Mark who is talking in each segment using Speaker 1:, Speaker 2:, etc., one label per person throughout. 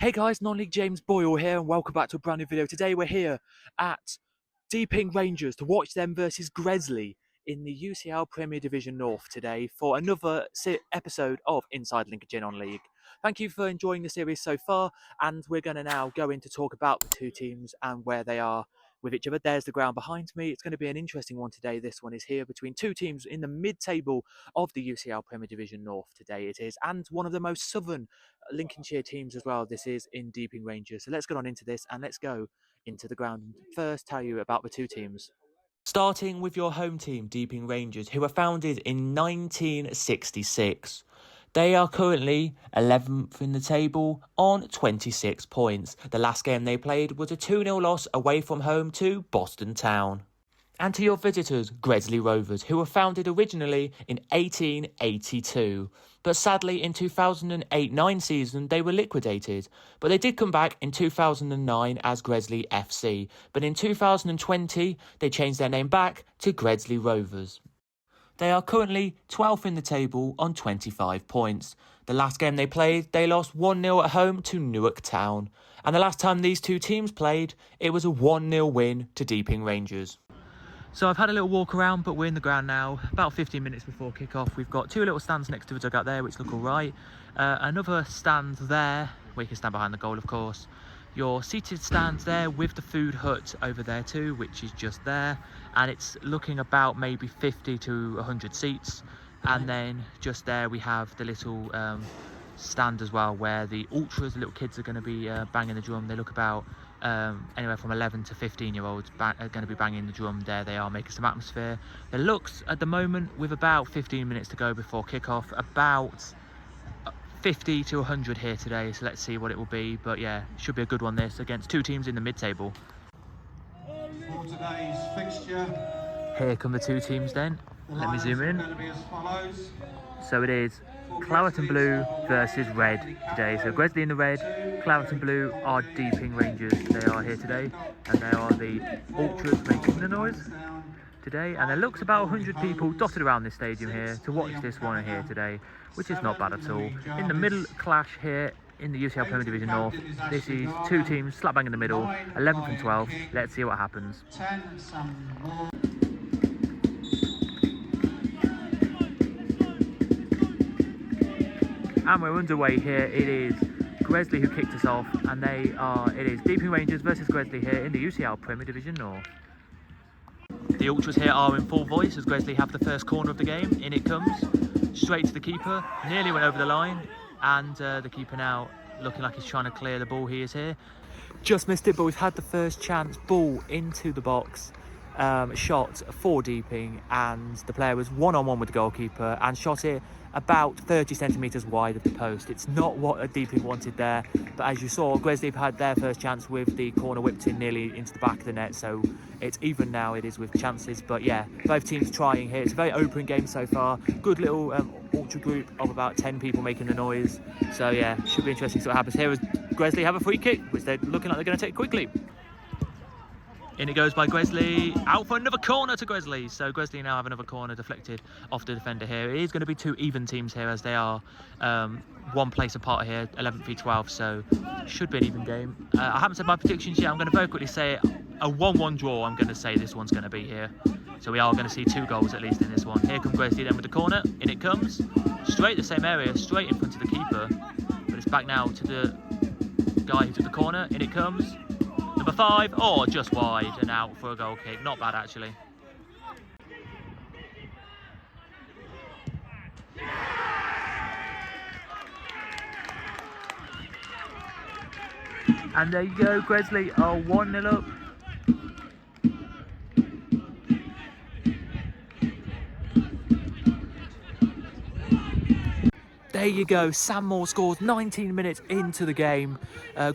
Speaker 1: Hey guys, non-league James Boyle here and welcome back to a brand new video. Today we're here at Deeping Rangers to watch them versus Gresley in the UCL Premier Division North today for another episode of Inside Lincolnshire Non-League. Thank you for enjoying the series so far, and we're going to now go in to talk about the two teams and where they are with each other. There's the ground behind me. It's going to be an interesting one today. This one is here between two teams in the mid-table of the UCL Premier Division North today it is, and one of the most southern Lincolnshire teams as well. This is in Deeping Rangers. So let's get on into this and let's go into the ground and first tell you about the two teams. Starting with your home team, Deeping Rangers, who were founded in 1966. They are currently 11th in the table on 26 points. The last game they played was a 2-0 loss away from home to Boston Town. And to your visitors, Gresley Rovers, who were founded originally in 1882. But sadly, in 2008-9 season, they were liquidated. But they did come back in 2009 as Gresley FC. But in 2020, they changed their name back to Gresley Rovers. They are currently 12th in the table on 25 points. The last game they played, they lost 1-0 at home to Newark Town. And the last time these two teams played, it was a 1-0 win to Deeping Rangers. So I've had a little walk around, but we're in the ground now, about 15 minutes before kick-off. We've got two little stands next to the dugout there, which look all right. Another stand there, where you can stand behind the goal, of course. Your seated stands there with the food hut over there too, which is just there. And it's looking about maybe 50 to 100 seats. And then just there we have the little stand as well, where the ultras, the little kids, are going to be banging the drum. They look about anywhere from 11 to 15-year-olds are going to be banging the drum. There they are, making some atmosphere. It looks at the moment, with about 15 minutes to go before kick-off, about 50 to 100 here today, so let's see what it will be. But yeah, should be a good one this, against two teams in the mid-table.
Speaker 2: For today's fixture,
Speaker 1: here come the two teams then. Let me zoom in.
Speaker 2: going to be as follows.
Speaker 1: So it is Claret and Blue versus Red today. So Gresley in the red, Claret and Blue are Deeping Rangers. They are here today, and they are the ultras making the noise today. And there looks about 100 people dotted around this stadium here to watch this one here today, which is not bad at all. In the middle clash here in the UCL Premier Division North, this is two teams slap bang in the middle, 11th and 12th. Let's see what happens. And we're underway here. It is Gresley who kicked us off, and it is Deeping Rangers versus Gresley here in the UCL Premier Division North. The ultras here are in full voice as Gresley have the first corner of the game. In it comes, straight to the keeper, nearly went over the line, and the keeper now looking like he's trying to clear the ball. He is here. Just missed it, but we've had the first chance. Ball into the box, shot for Deeping, and the player was one-on-one with the goalkeeper and shot it about 30 centimetres wide of the post. It's not what a Deeping wanted there, but as you saw, Gresley had their first chance with the corner whipped in nearly into the back of the net, so it's even now. It is with chances, but yeah, both teams trying here. It's a very open game so far. Good little ultra group of about 10 people making the noise, so yeah, should be interesting to see what happens here as Gresley have a free kick, which they're looking like they're going to take quickly. In it goes by Gresley, out for another corner to Gresley. So Gresley now have another corner deflected off the defender here. It is going to be two even teams here, as they are one place apart here, 11th v 12, so should be an even game. I haven't said my predictions yet. I'm going to very quickly say a 1-1 draw. I'm going to say this one's going to be here. So we are going to see 2 goals at least in this one. Here comes Gresley then with the corner. In it comes, straight the same area, straight in front of the keeper. But it's back now to the guy who took the corner. In it comes. Number 5, or just wide and out for a goal kick. Not bad, actually. And there you go, Gresley are 1-0 up. There you go, Sam Moore scores 19 minutes into the game.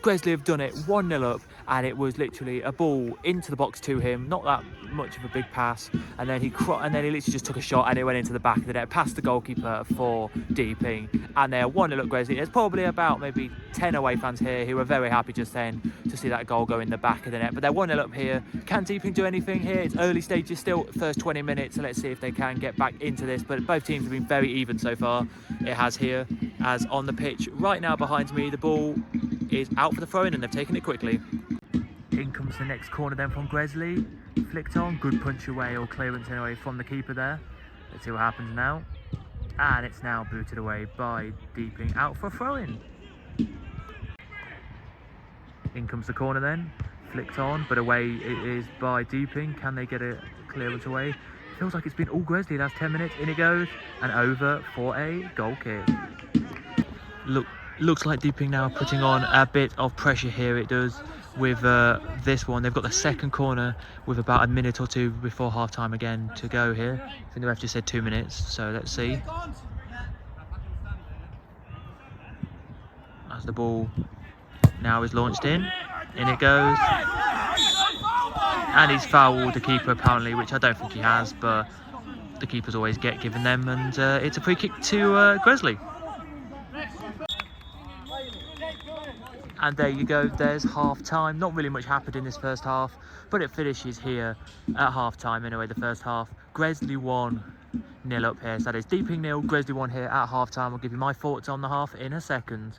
Speaker 1: Gresley have done it 1-0 up, and it was literally a ball into the box to him, not that much of a big pass, and then he literally just took a shot and it went into the back of the net, past the goalkeeper for Deeping, and they're 1-0 up Gresley. There's probably about maybe 10 away fans here who are very happy just then to see that goal go in the back of the net, but they're 1-0 up here. Can Deeping do anything here? It's early stages still, first 20 minutes, so let's see if they can get back into this, but both teams have been very even so far. It has here. as on the pitch right now behind me, the ball is out for the throw-in and they've taken it quickly. In comes the next corner then from Gresley, flicked on, good punch away or clearance anyway from the keeper there. Let's see what happens now. And it's now booted away by Deeping, out for a throw-in. In comes the corner then, flicked on, but away it is by Deeping. Can they get a clearance away? Feels like it's been all Gresley last 10 minutes. In it goes, and over for a goal kick. Looks like Deeping now putting on a bit of pressure here, it does, with this one. They've got the second corner with about a minute or two before half time again to go here. I think the ref just said 2 minutes, so let's see. As the ball now is launched in it goes. And he's fouled the keeper apparently, which I don't think he has, but the keepers always get given them, and it's a free kick to Gresley. And there you go, there's half time. Not really much happened in this first half, but it finishes here at half time anyway, the first half. Gresley 1-0 up here, so that is Deeping 0, Gresley 1 here at half time. I'll give you my thoughts on the half in a second.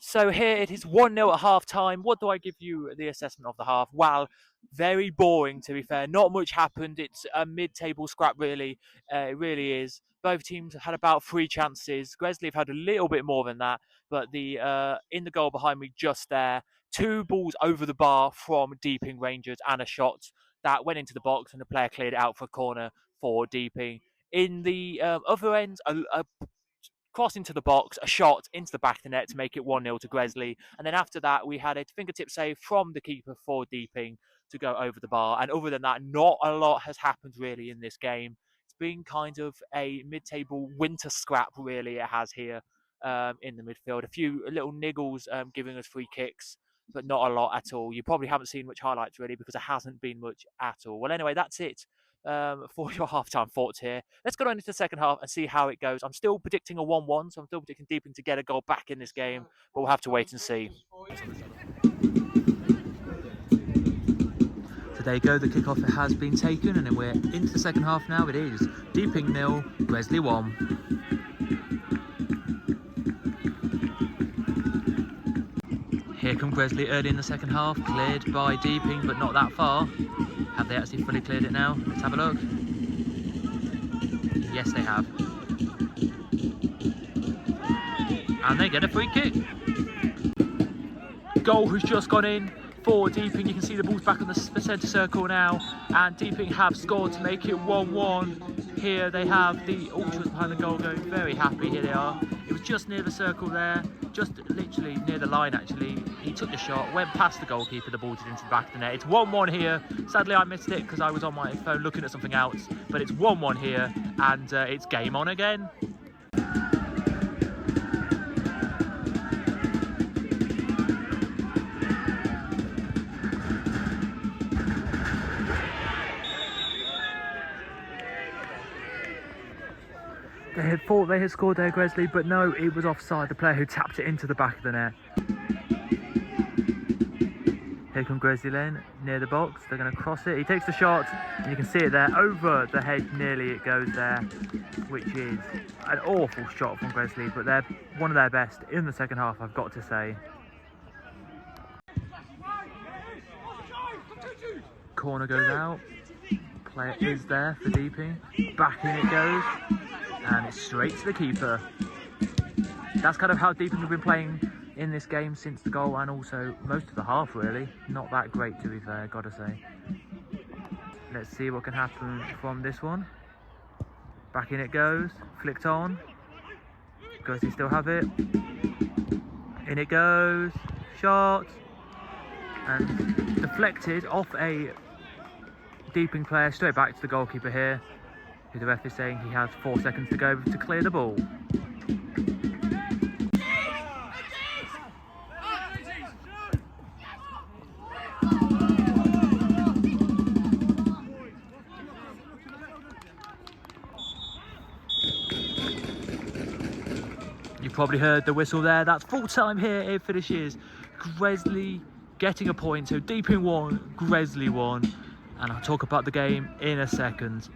Speaker 1: So here it is 1-0 at half time. What do I give you the assessment of the half? Well, very boring to be fair. Not much happened. It's a mid-table scrap really. It really is. Both teams had about 3 chances. Gresley have had a little bit more than that, but the in the goal behind me just there, 2 balls over the bar from Deeping Rangers and a shot that went into the box and the player cleared it out for a corner for Deeping. In the other end, a cross into the box, a shot into the back of the net to make it 1-0 to Gresley. And then after that, we had a fingertip save from the keeper for Deeping to go over the bar. And other than that, not a lot has happened really in this game. It's been kind of a mid-table winter scrap, really, it has here in the midfield. A few little niggles giving us free kicks, but not a lot at all. You probably haven't seen much highlights, really, because there hasn't been much at all. Well, anyway, that's it for your half-time thoughts here. Let's go on into the second half and see how it goes. I'm still predicting a 1-1, so I'm still predicting Deeping to get a goal back in this game, but we'll have to wait and see. So there you go, the kickoff has been taken, and then we're into the second half now. It is Deeping 0, Gresley 1. Here come Gresley early in the second half, cleared by Deeping, but not that far. Have they actually fully cleared it now? Let's have a look. Yes, they have. And they get a free kick. Goal has just gone in for Deeping. You can see the ball's back on the centre circle now, and Deeping have scored to make it 1-1. Here they have the ultras behind the goal going very happy. Here they are. It was just near the circle there, just literally near the line actually. He took the shot, went past the goalkeeper, the ball did into the back of the net. It's 1-1 here. Sadly I missed it because I was on my phone looking at something else, but it's 1-1 here, and it's game on again. They had thought they had scored there, Gresley, but no, it was offside. The player who tapped it into the back of the net. Here come Gresley then, near the box. They're going to cross it. He takes the shot, and you can see it there. Over the head, nearly it goes there, which is an awful shot from Gresley, but they're one of their best in the second half, I've got to say. Corner goes out. Player is there for Deeping. Back in it goes. And it's straight to the keeper. That's kind of how Deeping have been playing in this game since the goal, and also most of the half really. Not that great to be fair, gotta say. Let's see what can happen from this one. Back in it goes, flicked on. Does he still have it? In it goes, shot. And deflected off a Deeping player straight back to the goalkeeper here, who the ref is saying he has 4 seconds to go to clear the ball. You probably heard the whistle there. That's full time here. It finishes Gresley getting a point. So Deeping 1, Gresley 1. And I'll talk about the game in a second.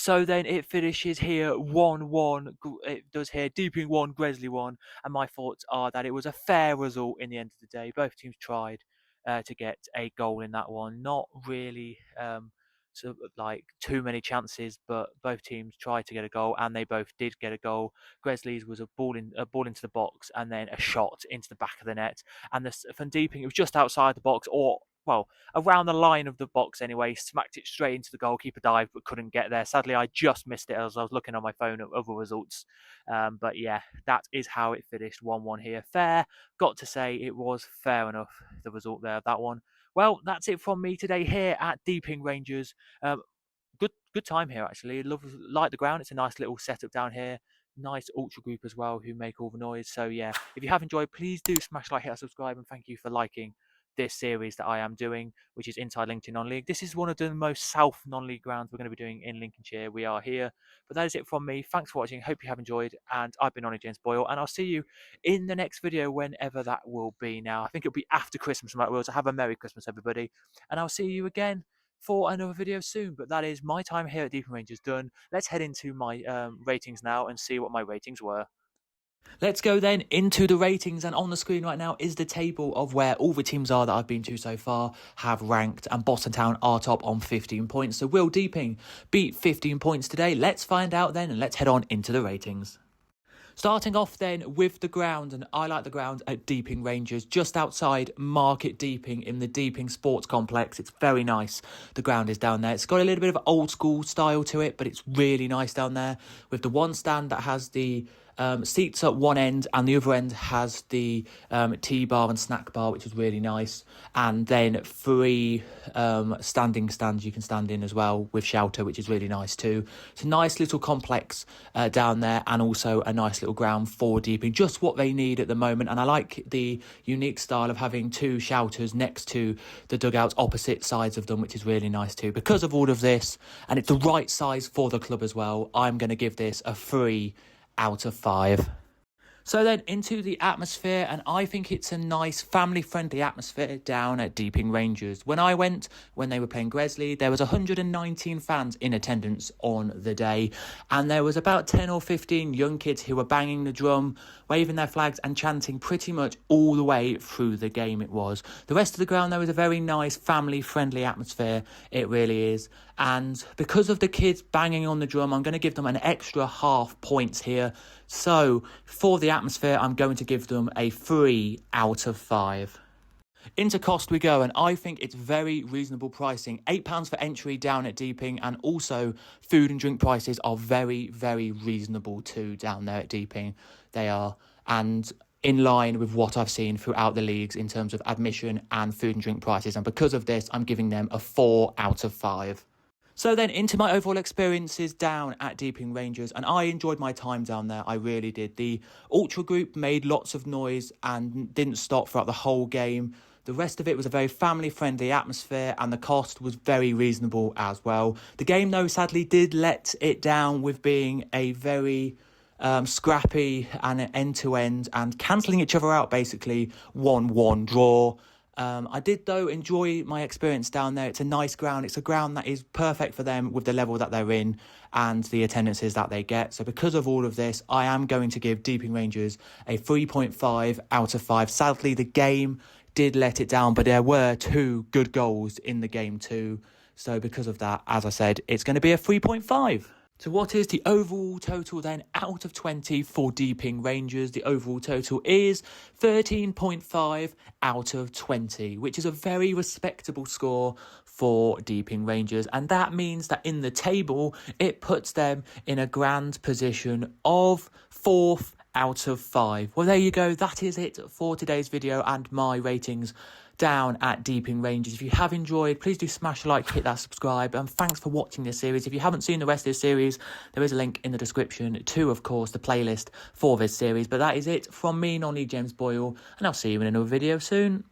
Speaker 1: So then it finishes here 1-1. It does here Deeping 1, Gresley 1. And my thoughts are that it was a fair result in the end of the day. Both teams tried to get a goal in that one. Not really like too many chances, but both teams tried to get a goal, and they both did get a goal. Gresley's was a ball into the box, and then a shot into the back of the net. And Van Deeping, it was just outside the box, or well, around the line of the box anyway, smacked it straight into the goalkeeper dive, but couldn't get there. Sadly, I just missed it as I was looking on my phone at other results. But yeah, that is how it finished 1-1 here. Fair. Got to say, it was fair enough, the result there of that one. Well, that's it from me today here at Deeping Rangers. Good time here actually. Like the ground. It's a nice little setup down here. Nice ultra group as well who make all the noise. So yeah, if you have enjoyed, please do smash like, hit that subscribe, and thank you for liking this series that I am doing, which is Inside Lincoln Non-League. This is one of the most south non-league grounds we're going to be doing in Lincolnshire. We are here. But that is it from me. Thanks for watching. Hope you have enjoyed. And I've been Ollie James Boyle. And I'll see you in the next video, whenever that will be now. I think it'll be after Christmas, Matt Wills. Have a Merry Christmas, everybody. And I'll see you again for another video soon. But that is my time here at Deeping Rangers done. Let's head into my ratings now and see what my ratings were. Let's go then into the ratings, and on the screen right now is the table of where all the teams are that I've been to so far have ranked, and Boston Town are top on 15 points. So will Deeping beat 15 points today? Let's find out then, and let's head on into the ratings. Starting off then with the ground, and I like the ground at Deeping Rangers, just outside Market Deeping in the Deeping Sports Complex. It's very nice. The ground is down there. It's got a little bit of old school style to it, but it's really nice down there, with the one stand that has the seats at one end, and the other end has the tea bar and snack bar, which is really nice. And then 3 standing stands you can stand in as well, with shelter, which is really nice too. It's a nice little complex down there, and also a nice little ground for Deeping, just what they need at the moment. And I like the unique style of having 2 shelters next to the dugouts, opposite sides of them, which is really nice too. Because of all of this, and it's the right size for the club as well, I'm going to give this a 3 out of 5. So then into the atmosphere, and I think it's a nice family-friendly atmosphere down at Deeping Rangers. When I went, when they were playing Gresley, there was 119 fans in attendance on the day, and there was about 10 or 15 young kids who were banging the drum, waving their flags and chanting pretty much all the way through the game it was. The rest of the ground, there was a very nice family-friendly atmosphere. It really is. And because of the kids banging on the drum, I'm going to give them an extra half points here. So for the atmosphere, I'm going to give them a 3 out of 5. Into cost we go, and I think it's very reasonable pricing. £8 for entry down at Deeping, and also food and drink prices are very, very reasonable too down there at Deeping. They are, and in line with what I've seen throughout the leagues in terms of admission and food and drink prices. And because of this, I'm giving them a 4 out of 5. So then into my overall experiences down at Deeping Rangers, and I enjoyed my time down there. I really did. The ultra group made lots of noise and didn't stop throughout the whole game. The rest of it was a very family-friendly atmosphere, and the cost was very reasonable as well. The game, though, sadly did let it down with being a very scrappy and end-to-end and cancelling each other out, basically 1-1 draw. I did, though, enjoy my experience down there. It's a nice ground. It's a ground that is perfect for them with the level that they're in and the attendances that they get. So because of all of this, I am going to give Deeping Rangers a 3.5 out of 5. Sadly, the game did let it down, but there were 2 good goals in the game too. So because of that, as I said, it's going to be a 3.5. So what is the overall total then out of 20 for Deeping Rangers? The overall total is 13.5 out of 20, which is a very respectable score for Deeping Rangers. And that means that in the table, it puts them in a grand position of 4th out of 5. Well, there you go. That is it for today's video and my ratings down at Deeping Rangers. If you have enjoyed, please do smash a like, hit that subscribe, and thanks for watching this series. If you haven't seen the rest of this series, there is a link in the description to, of course, the playlist for this series. But that is it from me, Non-League James Boyle, and I'll see you in another video soon.